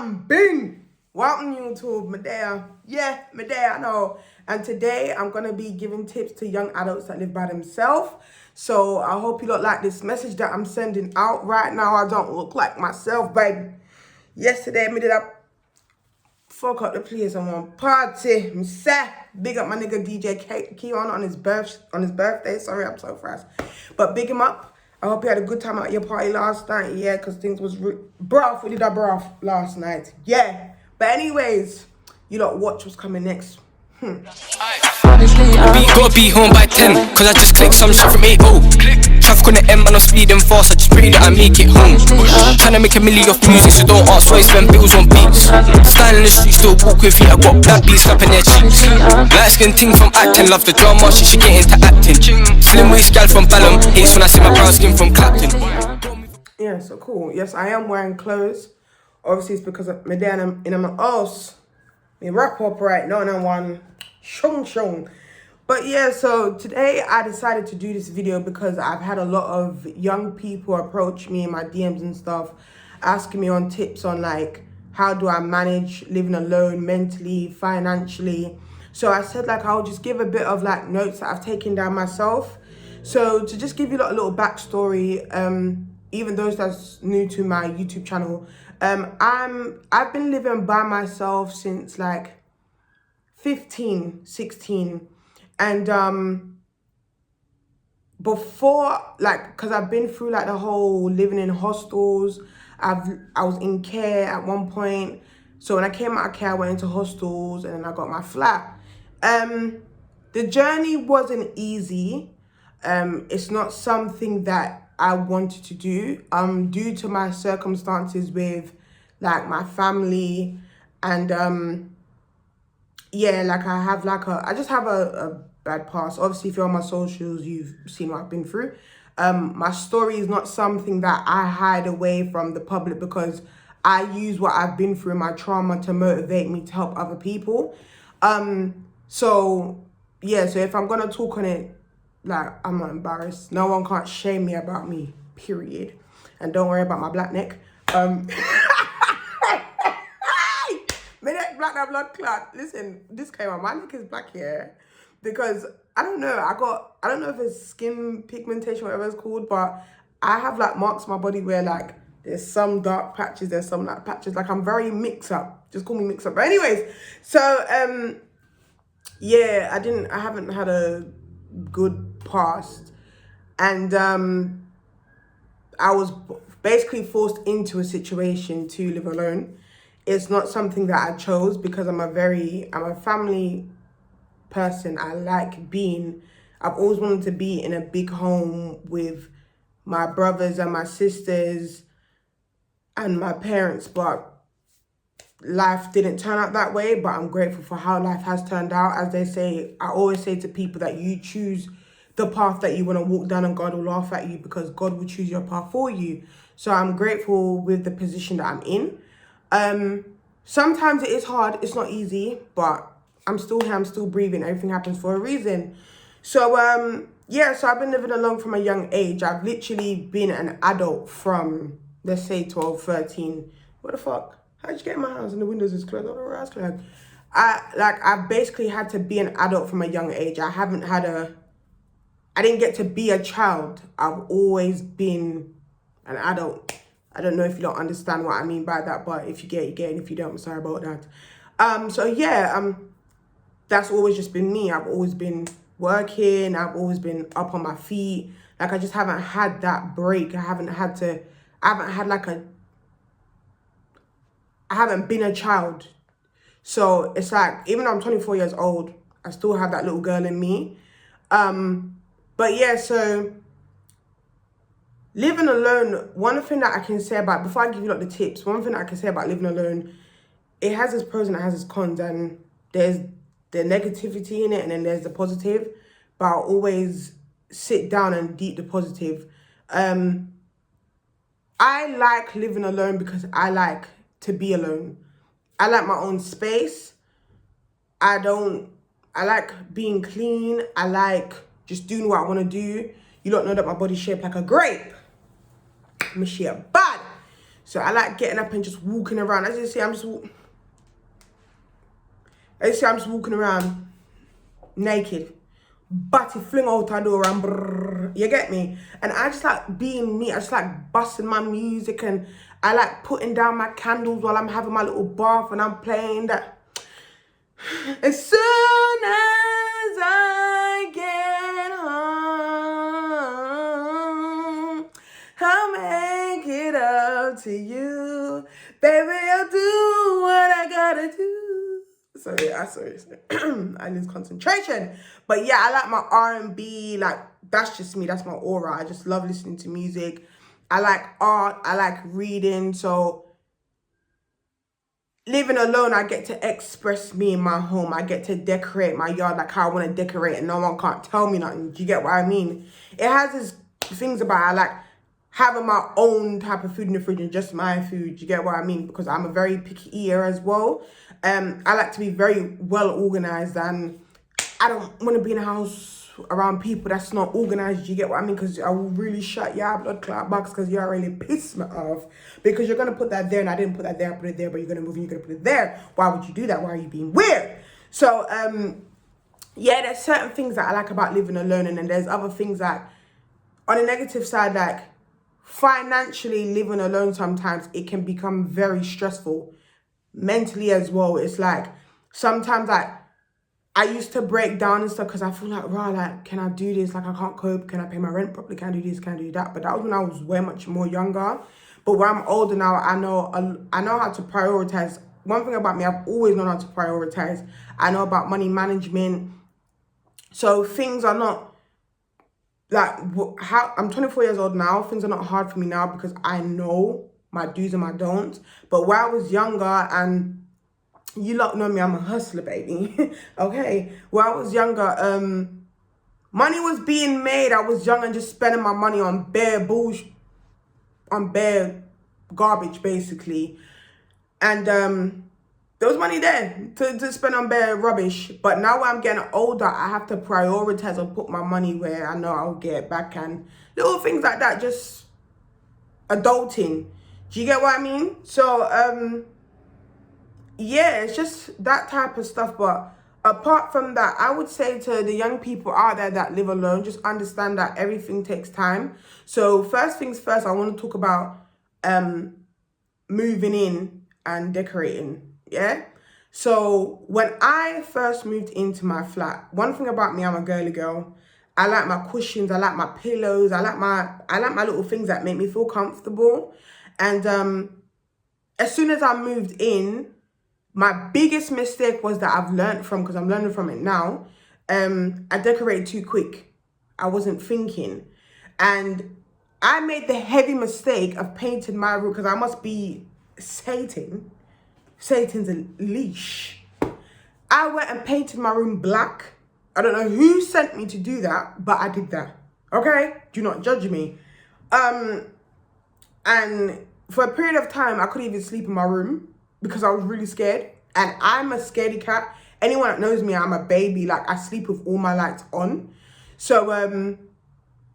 Bam, bing! Welcome YouTube, Medea. Yeah, Medea, I know. And today I'm going to be giving tips to young adults that live by themselves. So I hope you don't like this message that I'm sending out right now. I don't look like myself, baby. Yesterday, I did up fuck up the place on one party. I'm sad. Big up my nigga DJ Keon on his birthday. Sorry, I'm so fast. But big him up. I hope you had a good time at your party last night. Yeah, because things was bruv. We did our bruv last night. Yeah. But anyways, you lot watch what's coming next. We gotta be home by 10, cause I just clicked some shit from 8-0. Traffic on the M and I'm speeding fast, I just pray that I make it home. Tryna make a million off music, so don't ask why I spend bills on beats. Style in the street, still walk with feet, I got black beats slapping their cheeks. Light skin ting from acting, love the drama, she get into acting. Slim waist gal from Ballum, hates when I see my brown skin from Clapton. Yeah, so cool. Yes, I am wearing clothes. Obviously, it's because of Medea and I'm an ass. Me wrap up right now and one. Shong. But yeah, so today I decided to do this video because I've had a lot of young people approach me in my DMs and stuff, asking me on tips on like, how do I manage living alone mentally, financially. So I said like, I'll just give a bit of like notes that I've taken down myself. So to just give you a little backstory, even those that's new to my YouTube channel, I've been living by myself since like 15, 16. And before, like, because I've been through like the whole living in hostels. I was in care at one point. So when I came out of care, I went into hostels and then I got my flat. The journey wasn't easy. It's not something that I wanted to do. Due to my circumstances with like my family and yeah, like I just have a bad past. Obviously, if you're on my socials, you've seen what I've been through. My story is not something that I hide away from the public because I use what I've been through, my trauma, to motivate me to help other people. So yeah, so if I'm gonna talk on it, like, I'm not embarrassed. No one can't shame me about me, period. And don't worry about my black neck. My neck black, that blood clot. Listen, disclaimer, my neck is black here because I don't know. I don't know if it's skin pigmentation, whatever it's called, but I have like marks on my body where like there's some dark patches, there's some light patches. Like I'm very mix up. Just call me mix up. But anyways, so yeah, I haven't had a good past, and I was basically forced into a situation to live alone. It's not something that I chose because I'm a family person. I've always wanted to be in a big home with my brothers and my sisters and my parents, but life didn't turn out that way. But I'm grateful for how life has turned out. As they say, I always say to people that you choose the path that you want to walk down and God will laugh at you because God will choose your path for you. So I'm grateful with the position that I'm in. Sometimes it is hard, it's not easy, but I'm still here, I'm still breathing. Everything happens for a reason. So, yeah, so I've been living alone from a young age. I've literally been an adult from, let's say, 12, 13. What the fuck? How'd you get in my house and the windows is closed? I basically had to be an adult from a young age. I didn't get to be a child. I've always been an adult. I don't know if you don't understand what I mean by that, but if you get it, you get it. If you don't, I'm sorry about that. So yeah, that's always just been me. I've always been working. I've always been up on my feet. Like I just haven't had that break. I haven't been a child. So it's like, even though I'm 24 years old, I still have that little girl in me. But yeah, so living alone, one thing that I can say about, before I give you like the tips, one thing that I can say about living alone, it has its pros and it has its cons, and there's the negativity in it and then there's the positive, but I'll always sit down and deep the positive. I like living alone because I like to be alone. I like my own space. I like being clean. I like just doing what I want to do. You don't know that my body's shaped like a grape. I'm a shit bad. So I like getting up and just walking around. As you see, I'm just walking around naked, body fling out the door and brrr, you get me? And I just like being me. I just like busting my music, and I like putting down my candles while I'm having my little bath and I'm playing that. As soon as I get home, I'll make it up to you. Baby, I'll do what I gotta do. Sorry. I lose concentration. But yeah, I like my R&B. Like, that's just me. That's my aura. I just love listening to music. I like art. I like reading. So living alone, I get to express me in my home. I get to decorate my yard like how I want to decorate, and no one can't tell me nothing. Do you get what I mean? It has its things about it. I like having my own type of food in the fridge and just my food. You get what I mean? Because I'm a very picky eater as well. I like to be very well organized, and I don't want to be in a house around people that's not organized. You get what I mean? Because I will really shut your blood clot box because you're really pissed me off. Because you're going to put that there and I didn't put that there, I put it there, but you're going to move and you're going to put it there. Why would you do that? Why are you being weird? So, yeah, there's certain things that I like about living alone. And then there's other things that, on the negative side, like financially living alone, sometimes it can become very stressful. Mentally as well. It's like, sometimes like, I used to break down and stuff because I feel like, rah, like, can I do this? Like, I can't cope. Can I pay my rent properly? Can I do this? Can I do that? But that was when I was way much more younger. But when I'm older now, I know how to prioritize. One thing about me, I've always known how to prioritize. I know about money management. So things are not like how I'm 24 years old now. Things are not hard for me now because I know my do's and my don'ts. But when I was younger, and you lot know me, I'm a hustler, baby. Okay. When I was younger, money was being made. I was young and just spending my money on bare bullshit, on bare garbage, basically. And there was money there to spend on bare rubbish. But now when I'm getting older, I have to prioritize and put my money where I know I'll get it back, and little things like that, just adulting. Do you get what I mean? So, yeah, it's just that type of stuff. But apart from that, I would say to the young people out there that live alone, just understand that everything takes time. So first things first, I want to talk about moving in and decorating. Yeah. So when I first moved into my flat, one thing about me, I'm a girly girl. I like my cushions. I like my pillows. I like my little things that make me feel comfortable. And as soon as I moved in, my biggest mistake was that I've learned from, because I'm learning from it now. I decorated too quick. I wasn't thinking. And I made the heavy mistake of painting my room, because I must be Satan's a leash. I went and painted my room black. I don't know who sent me to do that, but I did that. Okay? Do not judge me. And for a period of time, I couldn't even sleep in my room because I was really scared. And I'm a scaredy cat. Anyone that knows me, I'm a baby. Like, I sleep with all my lights on. So,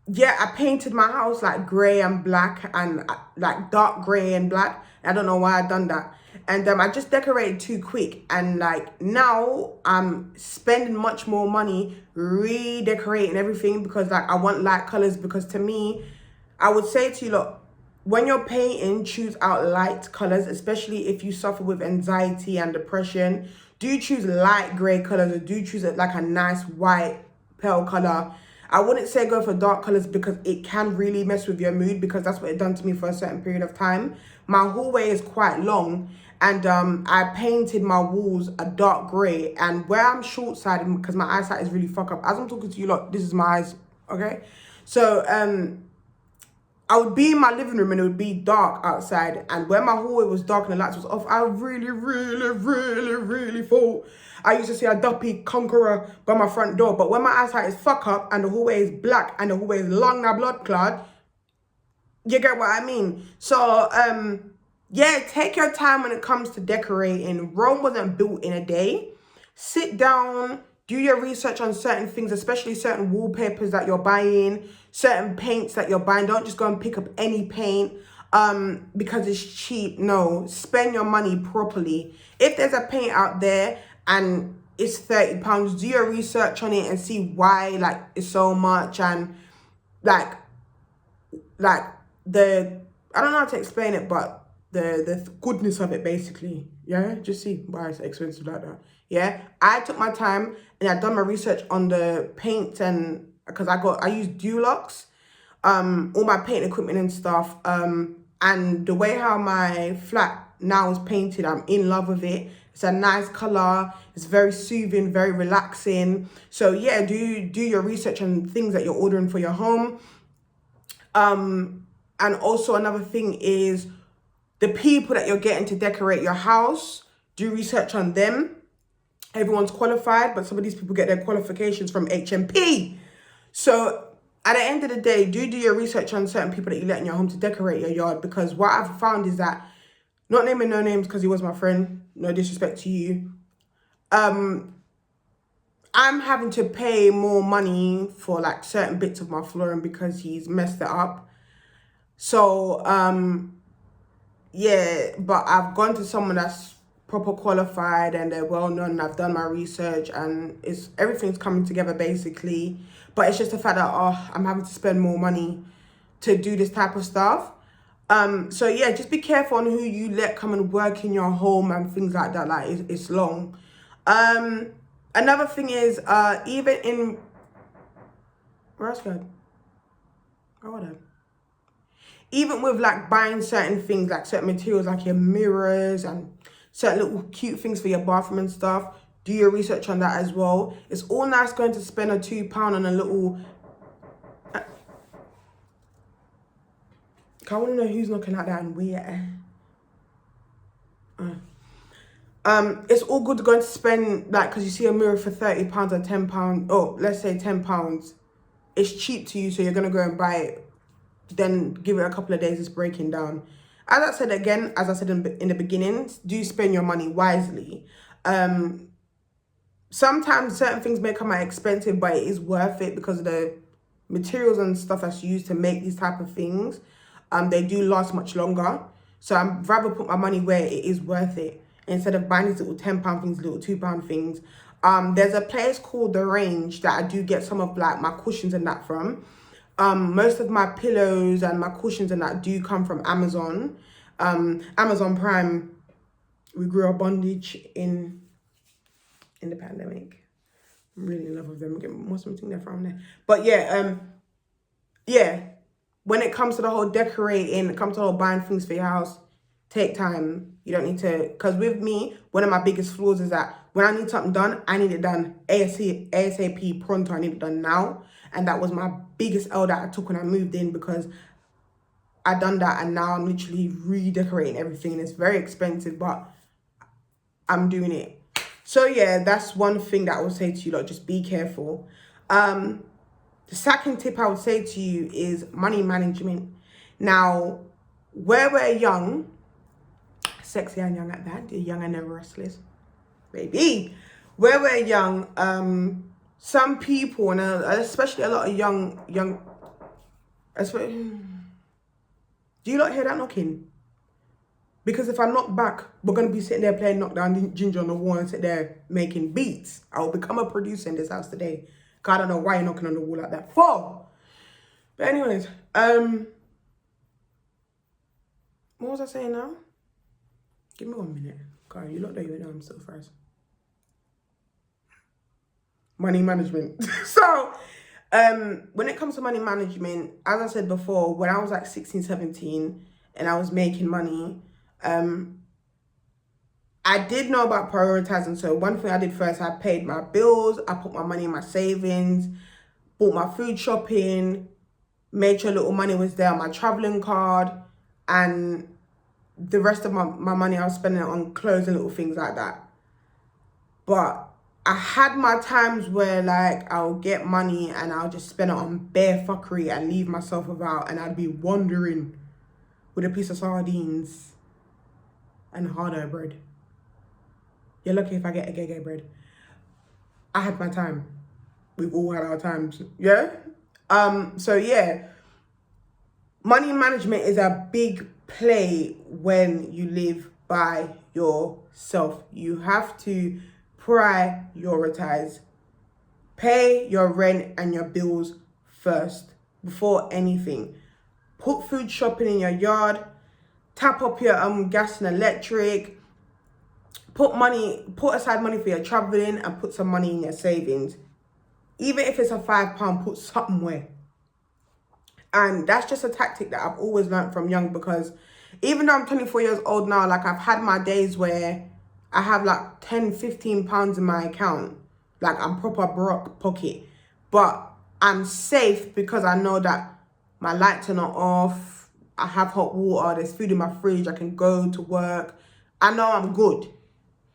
yeah, I painted my house like grey and black, and like dark grey and black. I don't know why I done that. And I just decorated too quick. And like now I'm spending much more money redecorating everything, because like I want light colors. Because to me, I would say to you, look, when you're painting, choose out light colors, especially if you suffer with anxiety and depression. Do choose light grey colors, or do choose like a nice white pale color. I wouldn't say go for dark colors, because it can really mess with your mood, because that's what it done to me for a certain period of time. My hallway is quite long, and I painted my walls a dark grey, and where I'm short-sighted, because my eyesight is really fucked up. As I'm talking to you lot, this is my eyes, okay? So I would be in my living room and it would be dark outside, and when my hallway was dark and the lights was off, I really thought I used to see a duppy conqueror by my front door. But when my eyesight is fuck up and the hallway is black and the hallway is long now blood clot, you get what I mean? So yeah, take your time when it comes to decorating. Rome wasn't built in a day. Sit down, do your research on certain things, especially certain wallpapers that you're buying, certain paints that you're buying. Don't just go and pick up any paint. because it's cheap. No, spend your money properly. If there's a paint out there and it's £30, do your research on it and see why like it's so much, and like the, I don't know how to explain it, but the goodness of it basically. Yeah, just see why it's expensive like that. Yeah, I took my time and I done my research on the paint, and because I use Dulux, all my paint equipment and stuff, and the way how my flat now is painted, I'm in love with it. It's a nice color, it's very soothing, very relaxing. So yeah, do your research on things that you're ordering for your home. And also another thing is the people that you're getting to decorate your house, do research on them. Everyone's qualified, but some of these people get their qualifications from HMP. So at the end of the day, do your research on certain people that you let in your home to decorate your yard, because what I've found is that, not naming no names because he was my friend, no disrespect to you, I'm having to pay more money for like certain bits of my flooring because he's messed it up. So yeah, but I've gone to someone that's proper qualified and they're well known, and I've done my research and everything's coming together basically. But it's just the fact that I'm having to spend more money to do this type of stuff. So yeah, just be careful on who you let come and work in your home and things like that. Like it's long. Another thing is even in, where's good? Oh, whatever. Even with like buying certain things, like certain materials, like your mirrors and certain little cute things for your bathroom and stuff, do your research on that as well. It's all nice going to spend a £2 on a little. I want to know who's knocking like that and where. It's all good going to spend, like, because you see a mirror for £30 or £10. Oh, let's say £10. It's cheap to you, so you're gonna go and buy it. Then give it a couple of days, it's breaking down. As I said in the beginning, do spend your money wisely. Sometimes certain things may come out expensive, but it is worth it because of the materials and stuff that's used to make these type of things. They do last much longer. So I'd rather put my money where it is worth it instead of buying these little £10 things, little £2 things. There's a place called The Range that I do get some of like my cushions and that from. Most of my pillows and my cushions and that do come from Amazon. Amazon Prime, we grew our bondage in the pandemic. I'm really in love with them. Get more something there from there. But yeah, when it comes to the whole decorating, it comes to the whole buying things for your house, take time. You don't need to, because with me, one of my biggest flaws is that when I need something done, I need it done ASAP, pronto. I need it done now. And that was my biggest L that I took when I moved in, because I done that and now I'm literally redecorating everything, and it's very expensive, but I'm doing it. So yeah, that's one thing that I would say to you, like, just be careful. The second tip I would say to you is money management. Now, where we're young, sexy and young at that, young and never restless, baby. Where we're young, some people, and especially a lot of young, do you not hear that knocking? Because if I knock back, we're going to be sitting there playing Knock Down Ginger on the wall and sit there making beats. I will become a producer in this house today. Cause I don't know why you're knocking on the wall like that for. But anyways, what was I saying now? Give me 1 minute. God, you look like you know I'm still first. Money management. So, when it comes to money management, as I said before, when I was like 16, 17 and I was making money, I did know about prioritizing. So one thing I did first, I paid my bills, I put my money in my savings, bought my food shopping, made sure little money was there on my traveling card, and the rest of my money I was spending it on clothes and little things like that. But I had my times where like I'll get money and I'll just spend it on bare fuckery and leave myself without, and I'd be wandering with a piece of sardines and harder bread. You're lucky if I get a gay bread. I had my time. We've all had our times. Yeah? So yeah. Money management is a big play when you live by yourself. You have to prioritize. Pay your rent and your bills first before anything. Put food shopping in your yard. Tap up your gas and electric. Put aside money for your traveling, and put some money in your savings. Even if it's a £5, put something where. And that's just a tactic that I've always learned from young, because even though I'm 24 years old now, like, I've had my days where I have like 10, £15 in my account. Like, I'm proper broke pocket. But I'm safe because I know that my lights are not off. I have hot water. There's food in my fridge. I can go to work. I know I'm good.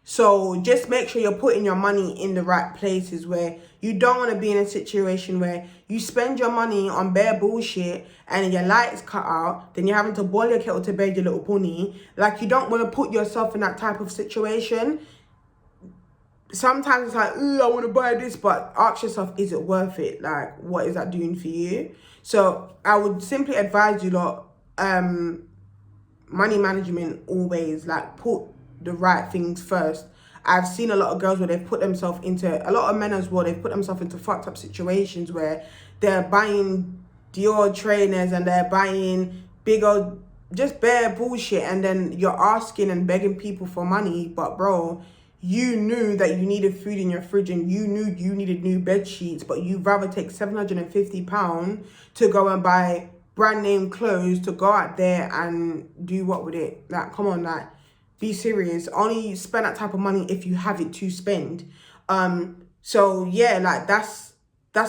So just make sure you're putting your money in the right places, where you don't want to be in a situation where you spend your money on bare bullshit and your lights cut out, then you're having to boil your kettle to bed, your little pony. Like, you don't want to put yourself in that type of situation. Sometimes it's like, ooh, I want to buy this, but ask yourself, is it worth it? Like, what is that doing for you? So I would simply advise you lot, money management always, like, put the right things first. I've seen a lot of girls where they've put themselves into, a lot of men as well, they've put themselves into fucked up situations where they're buying Dior trainers and they're buying big old, just bare bullshit, and then you're asking and begging people for money. But bro, you knew that you needed food in your fridge and you knew you needed new bed sheets, but you'd rather take £750 to go and buy brand name clothes to go out there and do what with it? Like, come on, like, be serious. Only spend that type of money if you have it to spend. So yeah, like, that's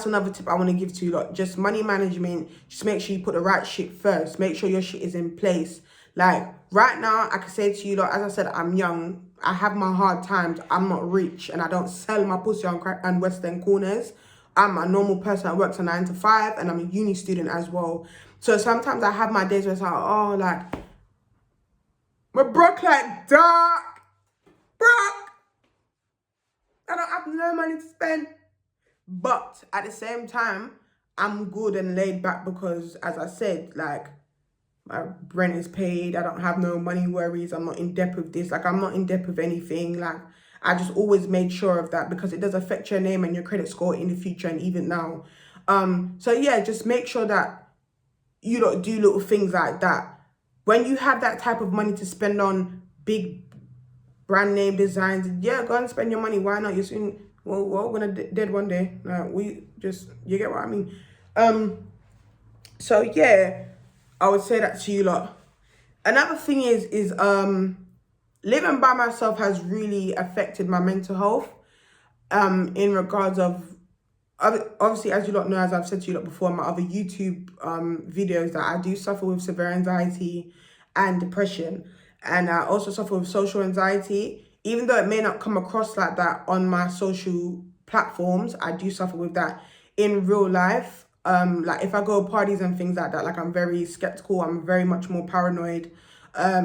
another tip I want to give to you. Like, just money management. Just make sure you put the right shit first. Make sure your shit is in place. Like, right now, I can say to you, like, as I said, I'm young. I have my hard times. I'm not rich, and I don't sell my pussy on West End corners. I'm a normal person that works a 9 to 5, and I'm a uni student as well. So sometimes I have my days where it's like, oh, like, we're broke like dark. Broke. I don't have no money to spend. But at the same time, I'm good and laid back because, as I said, like, my rent is paid. I don't have no money worries. I'm not in debt with this. Like, I'm not in debt with anything. Like, I just always made sure of that because it does affect your name and your credit score in the future and even now. So yeah, just make sure that you don't do little things like that. When you have that type of money to spend on big brand name designs, yeah, go and spend your money. Why not? You're soon, well, we're gonna dead one day. You get what I mean? So yeah, I would say that to you lot. Another thing is living by myself has really affected my mental health. In regards of, obviously, as you lot know, as I've said to you lot before in my other YouTube videos, that I do suffer with severe anxiety and depression, and I also suffer with social anxiety. Even though it may not come across like that on my social platforms, I do suffer with that in real life. Like, if I go to parties and things like that, like, I'm very skeptical. I'm very much more paranoid. I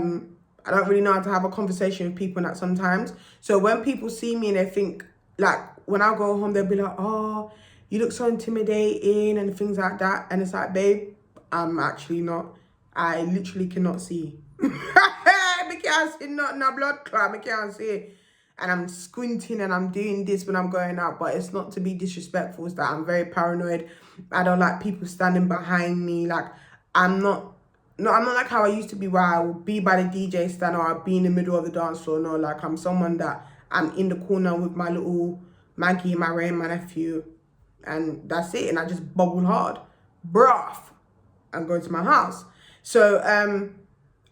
don't really know how to have a conversation with people and that sometimes. So when people see me and they think, like, when I go home, they'll be like, oh, you look so intimidating and things like that. And it's like, babe, I'm actually not. I literally cannot see. I can't see nothing, a blood clot. I can't see. And I'm squinting and I'm doing this when I'm going out. But it's not to be disrespectful. It's that I'm very paranoid. I don't like people standing behind me. Like, I'm not like how I used to be, where I will be by the DJ stand or I'll be in the middle of the dance floor. No, like, I'm someone that I'm in the corner with my little Maggie, my Ray, my nephew, and that's it. And I just bubble hard. Bruh, I'm going to my house. So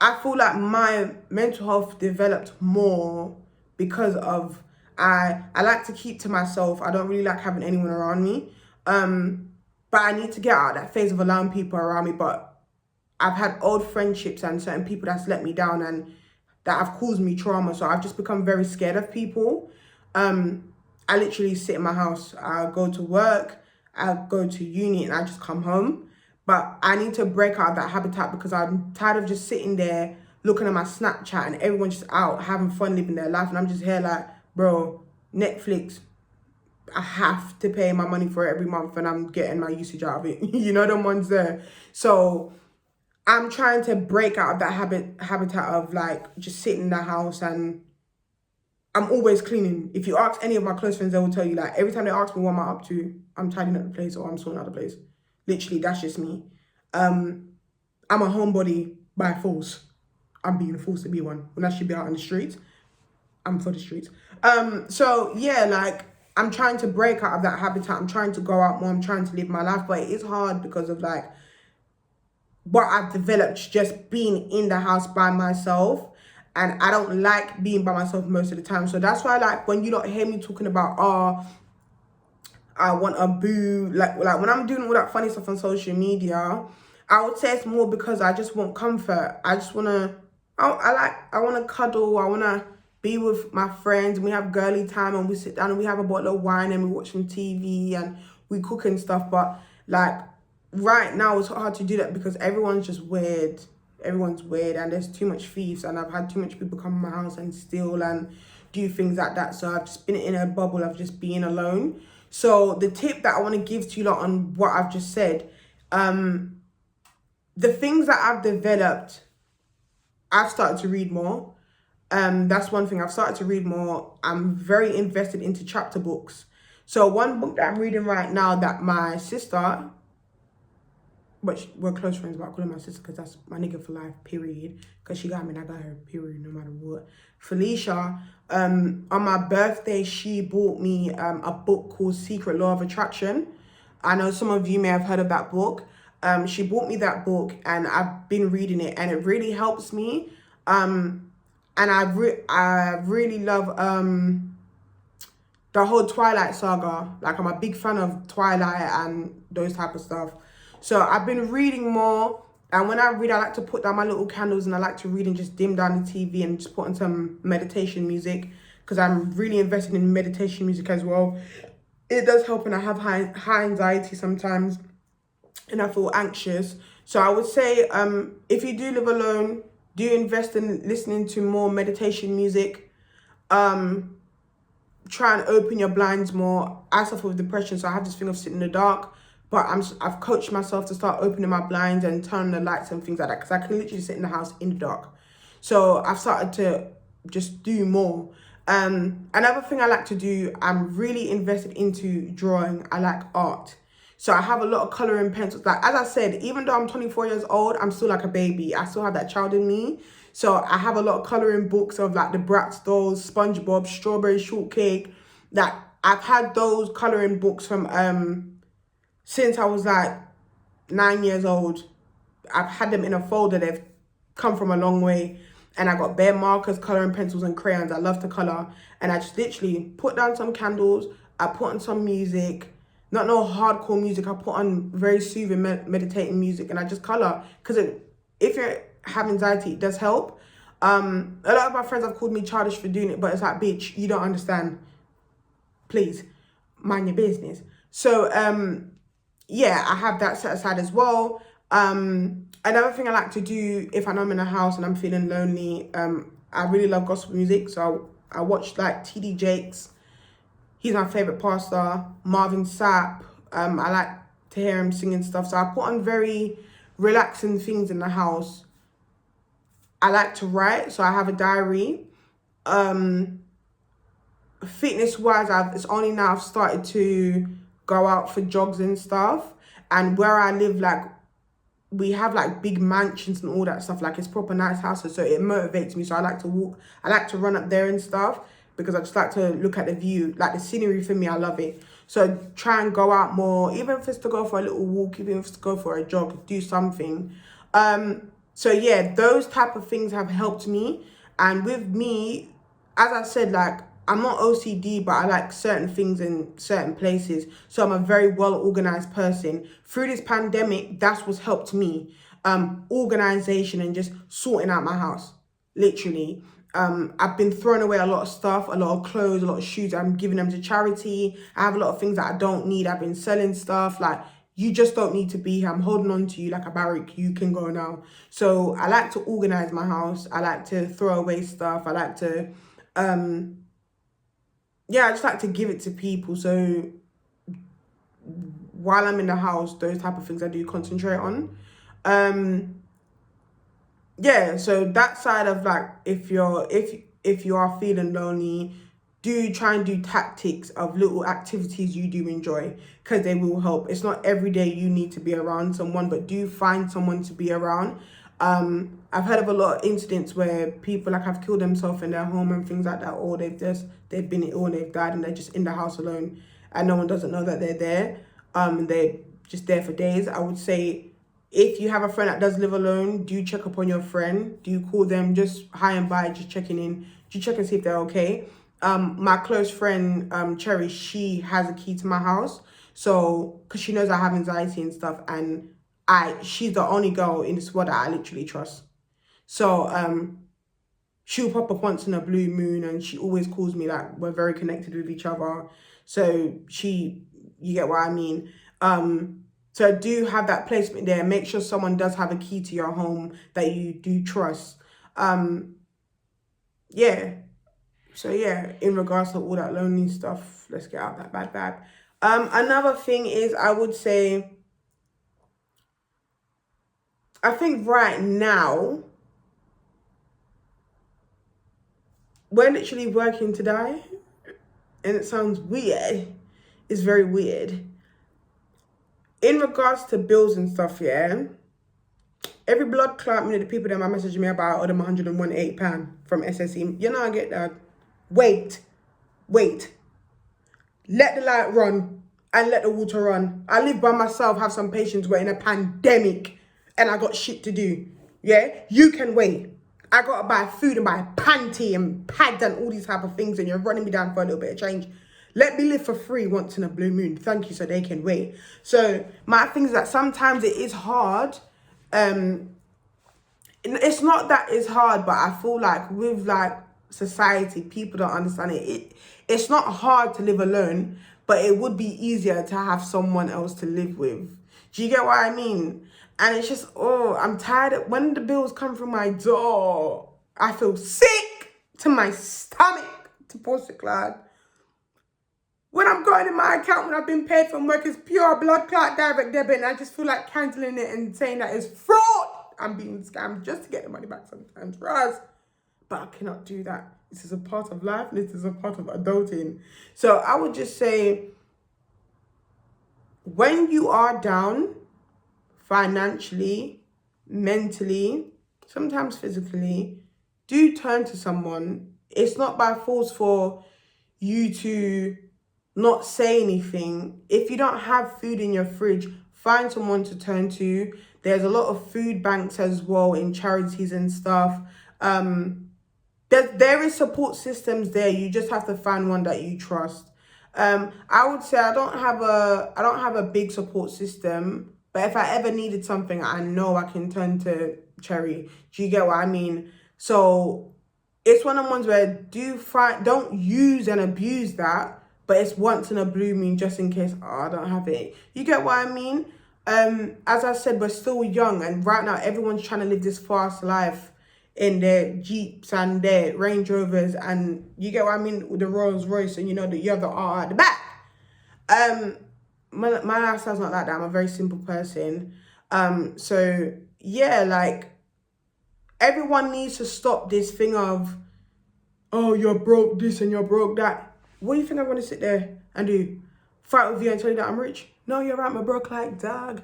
I feel like my mental health developed more because of, I like to keep to myself. I don't really like having anyone around me. But I need to get out of that phase of allowing people around me. But I've had old friendships and certain people that's let me down and that have caused me trauma. So I've just become very scared of people. I literally sit in my house. I go to work, I go to uni, and I just come home. But I need to break out of that habitat because I'm tired of just sitting there looking at my Snapchat and everyone's just out having fun living their life. And I'm just here like, bro, Netflix, I have to pay my money for it every month and I'm getting my usage out of it. You know, the ones there. So I'm trying to break out of that habitat of like just sitting in the house, and I'm always cleaning. If you ask any of my close friends, they will tell you, like, every time they ask me what am I up to, I'm tidying up the place or I'm sorting out the place. Literally, that's just me. I'm a homebody by force. I'm being forced to be one when I should be out on the streets. I'm for the streets. So yeah, like, I'm trying to break out of that habitat. I'm trying to go out more. I'm trying to live my life, but it is hard because of like what I've developed just being in the house by myself. And I don't like being by myself most of the time. So that's why, like, when you don't hear me talking about, I want a boo, like when I'm doing all that funny stuff on social media, I would say it's more because I just want comfort. I just want to, I want to cuddle. I want to be with my friends, and we have girly time, and we sit down and we have a bottle of wine, and we watch some TV, and we cook and stuff. But like right now, it's hard to do that because everyone's just weird. Everyone's weird, and there's too much thieves, and I've had too much people come to my house and steal and do things like that. So I've just been in a bubble of just being alone. So the tip that I want to give to you lot on what I've just said, the things that I've developed, I've started to read more. That's one thing. I've started to read more. I'm very invested into chapter books. So one book that I'm reading right now that my sister, but we're close friends, but I call her my sister because that's my nigga for life, period. Because she got me and I got her, period, no matter what. Felicia, on my birthday, she bought me a book called Secret Law of Attraction. I know some of you may have heard of that book. She bought me that book and I've been reading it and it really helps me. And I really love the whole Twilight saga. Like, I'm a big fan of Twilight and those type of stuff. So I've been reading more, and when I read, I like to put down my little candles and I like to read and just dim down the TV and just put on some meditation music because I'm really invested in meditation music as well. It does help, and I have high anxiety sometimes and I feel anxious. So I would say if you do live alone, do invest in listening to more meditation music. Try and open your blinds more. I suffer with depression, so I have this thing of sitting in the dark. But I've coached myself to start opening my blinds and turning the lights and things like that because I can literally sit in the house in the dark. So I've started to just do more. Another thing I like to do, I'm really invested into drawing. I like art. So I have a lot of colouring pencils. Like, as I said, even though I'm 24 years old, I'm still like a baby. I still have that child in me. So I have a lot of colouring books of like the Bratz dolls, SpongeBob, Strawberry Shortcake. Like, I've had those colouring books from since I was like 9 years old. I've had them in a folder. They've come from a long way. And I got bare markers, colouring pencils and crayons. I love to colour. And I just literally put down some candles. I put on some music. Not no hardcore music. I put on very soothing, meditating music. And I just colour. Because if you have anxiety, it does help. A lot of my friends have called me childish for doing it. But it's like, bitch, you don't understand. Please, mind your business. So, yeah, I have that set aside as well. Another thing I like to do if I know I'm in a house and I'm feeling lonely, I really love gospel music. So I watch like TD Jakes. He's my favourite pastor. Marvin Sapp. I like to hear him singing stuff. So I put on very relaxing things in the house. I like to write, so I have a diary. Fitness wise, it's only now I've started to go out for jogs and stuff. And where I live, like, we have like big mansions and all that stuff. Like, it's proper nice houses, so it motivates me. So I like to walk, I like to run up there and stuff because I just like to look at the view. Like, the scenery for me, I love it. So try and go out more, even if it's to go for a little walk, even if it's to go for a jog, do something. So yeah, those type of things have helped me. And with me, as I said, like, I'm not OCD, but I like certain things in certain places. So I'm a very well-organized person. Through this pandemic, that's what's helped me. Organization and just sorting out my house, literally. I've been throwing away a lot of stuff, a lot of clothes, a lot of shoes. I'm giving them to charity. I have a lot of things that I don't need. I've been selling stuff. Like, you just don't need to be here. I'm holding on to you like a barrack. You can go now. So I like to organize my house. I like to throw away stuff. I like to... yeah, I just like to give it to people. So while I'm in the house, those type of things I do concentrate on. yeah, so that side of like, if you are feeling lonely, do try and do tactics of little activities you do enjoy, because they will help. It's not every day you need to be around someone, but do find someone to be around. I've heard of a lot of incidents where people like have killed themselves in their home and things like that, or they've been ill and they've died and they're just in the house alone and no one doesn't know that they're there. They're just there for days. I would say, if you have a friend that does live alone, do check up on your friend. Do call them just hi and bye, just checking in. Do check and see if they're okay. My close friend, Cherry, she has a key to my house. So, because she knows I have anxiety and stuff, and she's the only girl in this world that I literally trust. So, she'll pop up once in a blue moon, and she always calls me, like, we're very connected with each other. So you get what I mean. So do have that placement there. Make sure someone does have a key to your home that you do trust. Yeah. So yeah, in regards to all that lonely stuff, let's get out that bad vibe. Another thing is, I would say, I think right now we're literally working to die, and it sounds weird. It's very weird. In regards to bills and stuff, yeah, every blood clot, the people that might message me about, them £118 from SSE, you know, I get that. Wait. Let the light run and let the water run. I live by myself, have some patience. We're in a pandemic and I got shit to do. Yeah? You can wait. I got to buy food and buy panty and pads and all these type of things, and you're running me down for a little bit of change. Let me live for free once in a blue moon. Thank you, so they can wait. So my thing is that sometimes it is hard. It's not that it's hard, but I feel like with like society, people don't understand it. It's not hard to live alone, but it would be easier to have someone else to live with. Do you get what I mean? And it's just, I'm tired. When the bills come through my door, I feel sick to my stomach, to post it, Clyde. When I'm going in my account, when I've been paid from work, it's pure blood clot direct debit, and I just feel like cancelling it and saying that it's fraud. I'm being scammed just to get the money back sometimes, Raz. But I cannot do that. This is a part of life. This is a part of adulting. So I would just say, when you are down financially, mentally, sometimes physically, do turn to someone. It's not by force for you to not say anything. If you don't have food in your fridge, find someone to turn to. There's a lot of food banks as well in charities and stuff. There is support systems there. You just have to find one that you trust. I would say I don't have a big support system, but if I ever needed something, I know I can turn to Cherry. Do you get what I mean? So it's one of the ones where don't use and abuse that, but it's once in a blue moon, just in case, I don't have it. You get what I mean? As I said, we're still young, and right now everyone's trying to live this fast life in their Jeeps and their Range Rovers, and you get what I mean, with the Rolls Royce, and you know that you have the R at the back. My lifestyle's not like that. I'm a very simple person. So yeah, like, everyone needs to stop this thing of, oh, you're broke this and you're broke that. What do you think I'm going to sit there and do? Fight with you and tell you that I'm rich? No, you're right, I'm broke like dog.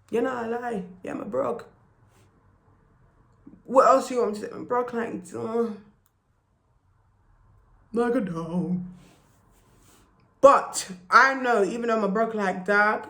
You're not a lie. Yeah, I'm broke. What else do you want me to say? I'm broke like dog. Like a dog. But I know, even though I'm broke like dog,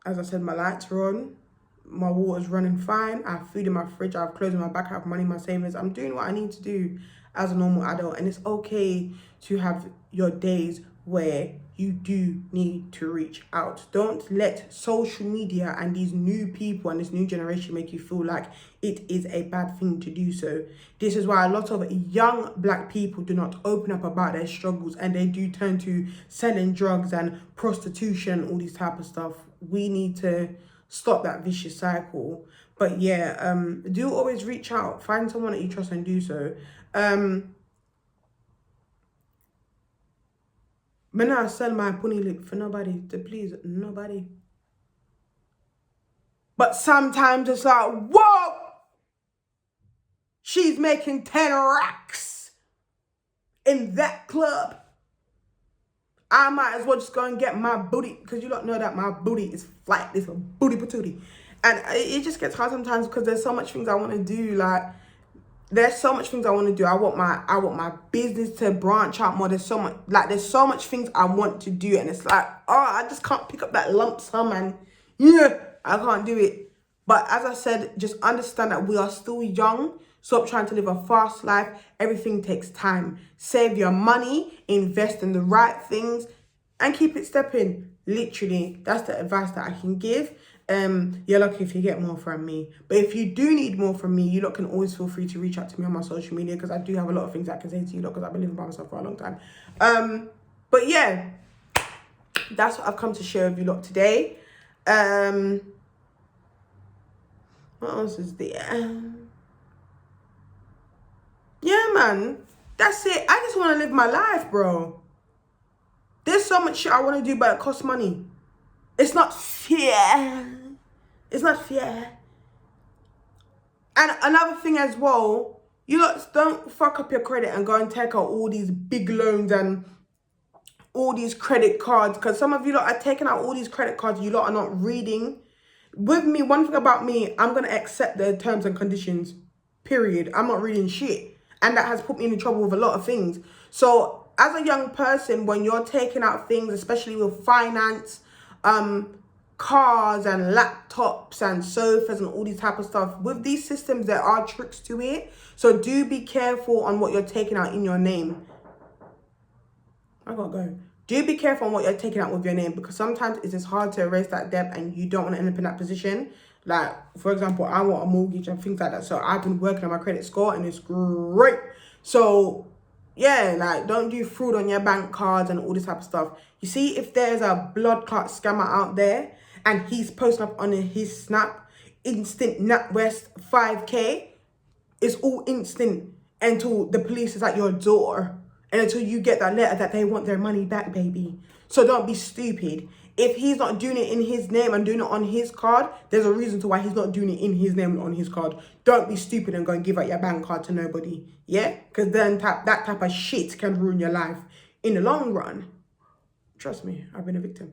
as I said, my lights are on. My water's running fine. I have food in my fridge. I have clothes in my back. I have money in my savings. I'm doing what I need to do as a normal adult. And it's okay to have your days where you do need to reach out. Don't let social media and these new people and this new generation make you feel like it is a bad thing to do so. This is why a lot of young black people do not open up about their struggles, and they do turn to selling drugs and prostitution, all these type of stuff. We need to stop that vicious cycle. But yeah, do always reach out. Find someone that you trust and do so. Man, I sell my pony lip for nobody, to please nobody. But sometimes it's like, whoa! she's making 10 racks in that club. I might as well just go and get my booty, because you don't know that my booty is flat. It's a booty patootie. And it just gets hard sometimes because there's so much things I want to do. Like, there's so much things I want to do. I want my business to branch out more. There's so much things I want to do, and it's like, oh, I just can't pick up that lump sum, and yeah, I can't do it. But as I said, just understand that we are still young. Stop trying to live a fast life. Everything takes time. Save your money, invest in the right things, and keep it stepping. Literally, that's the advice that I can give. You're lucky if you get more from me. But if you do need more from me, you lot can always feel free to reach out to me on my social media, because I do have a lot of things I can say to you lot, because I've been living by myself for a long time. But yeah, that's what I've come to share with you lot today. What else is there? Yeah, man, that's it. I just want to live my life, bro. There's so much shit I want to do, but it costs money. It's not fair. It's not fair. And another thing as well, you lot don't fuck up your credit and go and take out all these big loans and all these credit cards, because some of you lot are taking out all these credit cards you lot are not reading. With me, one thing about me, I'm going to accept the terms and conditions, period. I'm not reading shit. And that has put me in trouble with a lot of things. So as a young person, when you're taking out things, especially with finance, cars and laptops and sofas and all these type of stuff, with these systems, there are tricks to it. So do be careful on what you're taking out in your name. I gotta go. Do be careful on what you're taking out with your name, because sometimes it's just hard to erase that debt and you don't want to end up in that position. Like, for example, I want a mortgage and things like that. So I've been working on my credit score and it's great. So yeah, like, don't do fraud on your bank cards and all this type of stuff. You see, if there's a blood clot scammer out there and he's posting up on his Snap, instant NatWest 5K, it's all instant until the police is at your door. And until you get that letter that they want their money back, baby. So don't be stupid. If he's not doing it in his name and doing it on his card, there's a reason to why he's not doing it in his name and on his card. Don't be stupid and go and give out your bank card to nobody. Yeah? Because then that type of shit can ruin your life in the long run. Trust me, I've been a victim.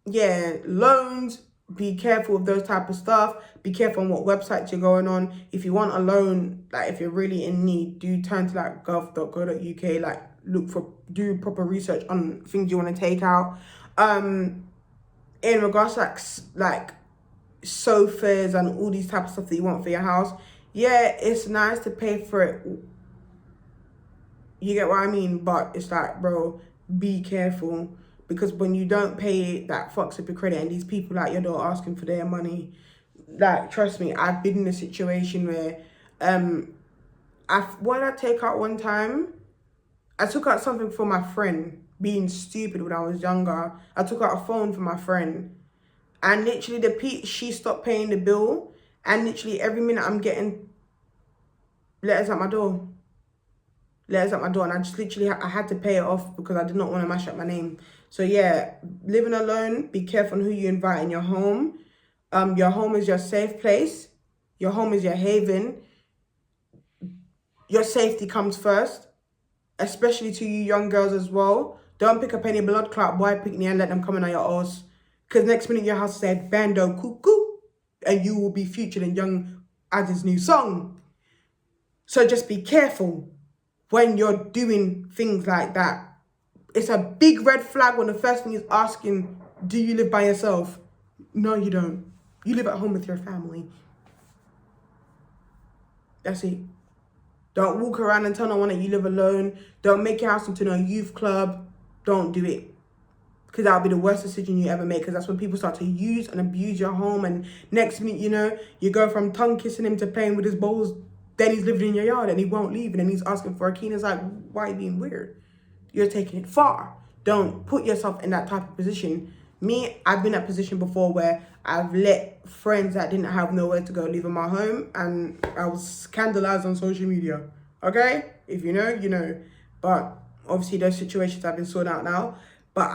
Yeah, loans. Be careful with those type of stuff. Be careful on what websites you're going on. If you want a loan, like if you're really in need, do turn to like gov.co.uk, like do proper research on things you want to take out. In regards to like sofas and all these type of stuff that you want for your house, yeah, it's nice to pay for it. You get what I mean? But it's like, bro, be careful. Because when you don't pay it, that fucks up your credit. And these people at your door asking for their money. Like, trust me, I've been in a situation where, what did I take out one time? I took out something for my friend, being stupid when I was younger. I took out a phone for my friend. And literally, she stopped paying the bill. And literally, every minute I'm getting letters at my door. Letters at my door. And I just literally, I had to pay it off because I did not want to mash up my name. So yeah, living alone, be careful on who you invite in your home. Your home is your safe place. Your home is your haven. Your safety comes first, especially to you young girls as well. Don't pick up any blood clot boy picnic and let them come in on your ass. Because next minute your house said bando cuckoo, and you will be featured in Young Adam's new song. So just be careful when you're doing things like that. It's a big red flag when the first thing is asking, do you live by yourself? No, you don't. You live at home with your family. That's it. Don't walk around and tell no one that you live alone. Don't make your house into a youth club. Don't do it. Because that'll be the worst decision you ever make. Because that's when people start to use and abuse your home. And next minute, you know, you go from tongue kissing him to playing with his balls. Then he's living in your yard and he won't leave. And then he's asking for a key. And it's like, why are you being weird? You're taking it far. Don't put yourself in that type of position. Me, I've been in that position before where I've let friends that didn't have nowhere to go leave in my home, and I was scandalized on social media. Okay? If you know, you know. But obviously those situations have been sorted out now. But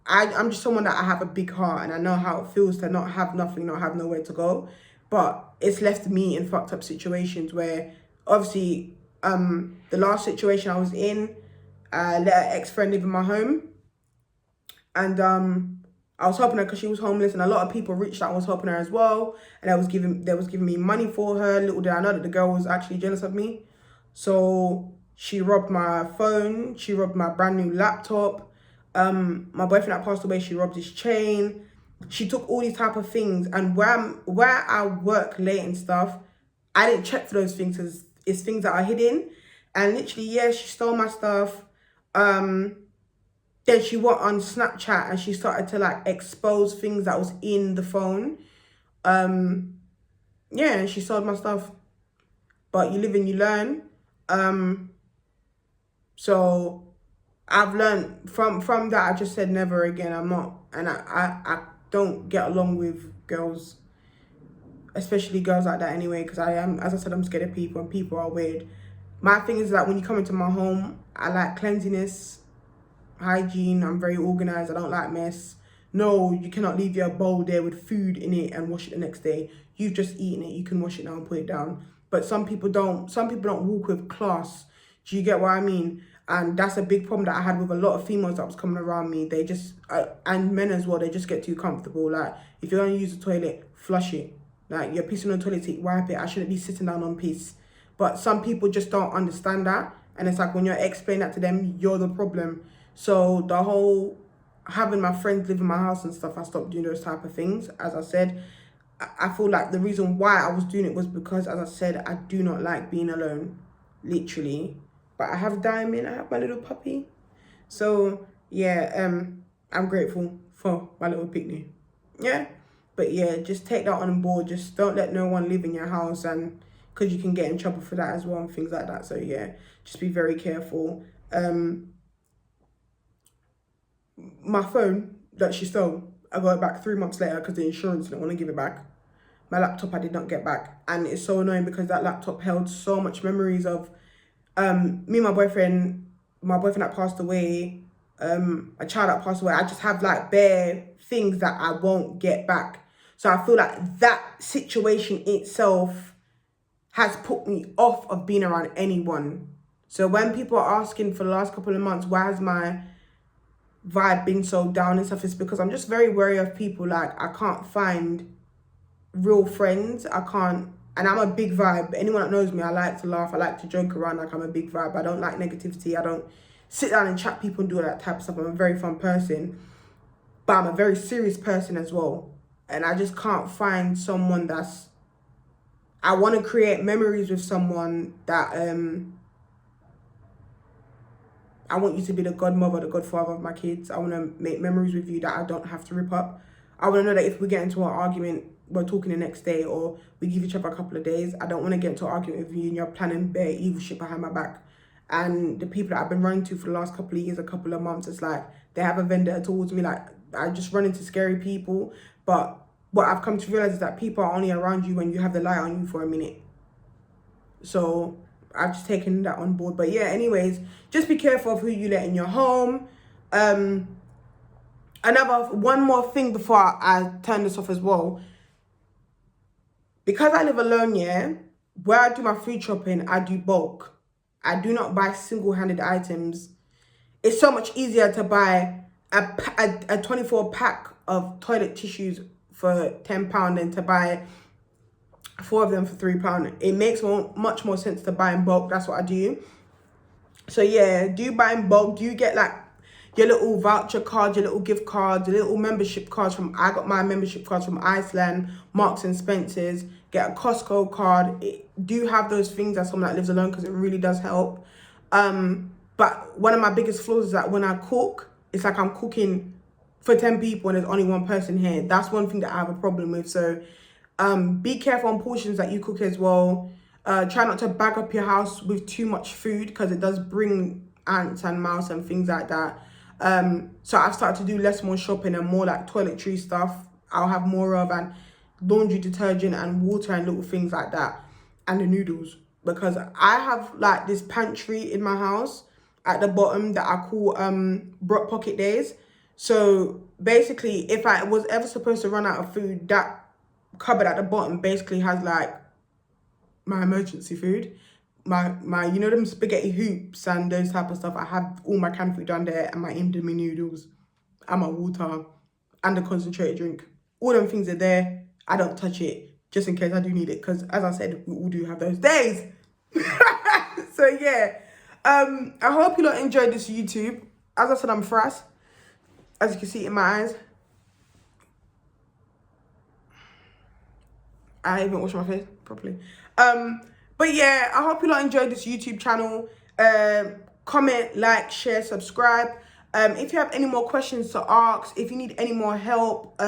I'm just someone that I have a big heart, and I know how it feels to not have nothing, not have nowhere to go. but it's left me in fucked up situations where, obviously, the last situation I was in, I let an ex-friend live in my home, and I was helping her because she was homeless, and a lot of people reached out and was helping her as well, and they was giving me money for her. Little did I know that the girl was actually jealous of me. So she robbed my phone, she robbed my brand new laptop. My boyfriend that passed away, she robbed his chain. She took all these type of things, and where I work late and stuff, I didn't check for those things because it's things that are hidden. And literally, yeah, she stole my stuff. Then she went on Snapchat and she started to like expose things that was in the phone. Yeah, and she sold my stuff. But you live and you learn. So I've learned from that. I just said never again. I'm not, and I don't get along with girls, especially girls like that anyway, because I am, as I said, I'm scared of people and people are weird. My thing is that when you come into my home, I like cleanliness, hygiene. I'm very organized. I don't like mess. No, you cannot leave your bowl there with food in it and wash it the next day. You've just eaten it. You can wash it now and put it down. But some people don't. Some people don't walk with class. Do you get what I mean? And that's a big problem that I had with a lot of females that was coming around me. They just, and men as well, they just get too comfortable. Like, if you're going to use the toilet, flush it. Like, you're pissing on the toilet seat, wipe it. I shouldn't be sitting down on piss. But some people just don't understand that. And it's like, when you're explaining that to them, you're the problem. So the whole having my friends live in my house and stuff, I stopped doing those type of things. As I said, I feel like the reason why I was doing it was because, as I said, I do not like being alone, literally. But I have Diamond, I have my little puppy. So yeah, I'm grateful for my little picnic. Yeah, but yeah, just take that on board. Just don't let no one live in your house, and because you can get in trouble for that as well and things like that. So yeah, just be very careful. My phone that she stole, I got it back 3 months later because the insurance didn't want to give it back. My laptop I did not get back, and it's so annoying because that laptop held so much memories of me and my boyfriend that passed away, a child that passed away. I just have like bare things that I won't get back. So I feel like that situation itself has put me off of being around anyone. So when people are asking for the last couple of months, why has my vibe been so down and stuff, it's because I'm just very wary of people. Like, I can't find real friends. I can't. And I'm a big vibe. Anyone that knows me, I like to laugh. I like to joke around. Like, I'm a big vibe. I don't like negativity. I don't sit down and chat people and do all that type of stuff. I'm a very fun person. But I'm a very serious person as well. And I just can't find someone that's... I want to create memories with someone that... I want you to be the godmother, the godfather of my kids. I want to make memories with you that I don't have to rip up. I want to know that if we get into an argument, we're talking the next day, or we give each other a couple of days. I don't want to get into an argument with you and you're planning bare evil shit behind my back. And the people that I've been running to for the last couple of years, a couple of months, it's like they have a vendetta towards me. Like, I just run into scary people. But what I've come to realize is that people are only around you when you have the light on you for a minute. So I've just taken that on board. But yeah, anyways, just be careful of who you let in your home. One more thing before I turn this off as well. Because I live alone, yeah, where I do my food shopping, I do bulk. I do not buy single-handed items. It's so much easier to buy a 24 pack of toilet tissues for £10 than to buy 4 of them for £3. It makes much more sense to buy in bulk. That's what I do. So yeah, do you buy in bulk? Do you get like your little voucher cards, your little gift cards, your little membership cards from... I got my membership cards from Iceland, Marks and Spencer's. Get a Costco card. Do you have those things as someone that lives alone? Because it really does help. But one of my biggest flaws is that when I cook, it's like I'm cooking for 10 people and there's only one person here. That's one thing that I have a problem with. So be careful on portions that you cook as well. Try not to bag up your house with too much food because it does bring ants and mouse and things like that. So I've started to do more shopping and more like toiletry stuff. I'll have more of, and laundry detergent and water and little things like that, and the noodles, because I have like this pantry in my house at the bottom that I call Brock Pocket Days. So basically, if I was ever supposed to run out of food, that cupboard at the bottom basically has like my emergency food. My you know them spaghetti hoops and those type of stuff. I have all my canned food down there and my Indomie noodles and my water and the concentrated drink. All them things are there. I don't touch it just in case I do need it because as I said, we all do have those days. So yeah, I hope you lot enjoyed this YouTube. As I said, I'm frass. As you can see in my eyes. I haven't washed my face properly. But yeah, I hope you lot enjoyed this YouTube channel. Comment, like, share, subscribe. If you have any more questions to ask, if you need any more help,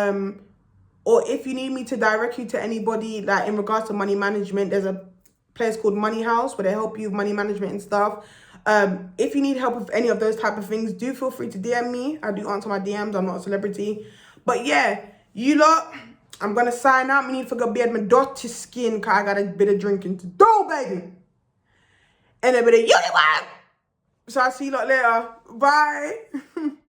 or if you need me to direct you to anybody, like in regards to money management, there's a place called Money House where they help you with money management and stuff. If you need help with any of those type of things, do feel free to DM me. I do answer my DMs. I'm not a celebrity. But yeah, you lot, I'm going to sign out. I need to go beard my daughter's skin because I got a bit of drinking to do, baby. And a bit of unicorn. So I'll see you lot later. Bye.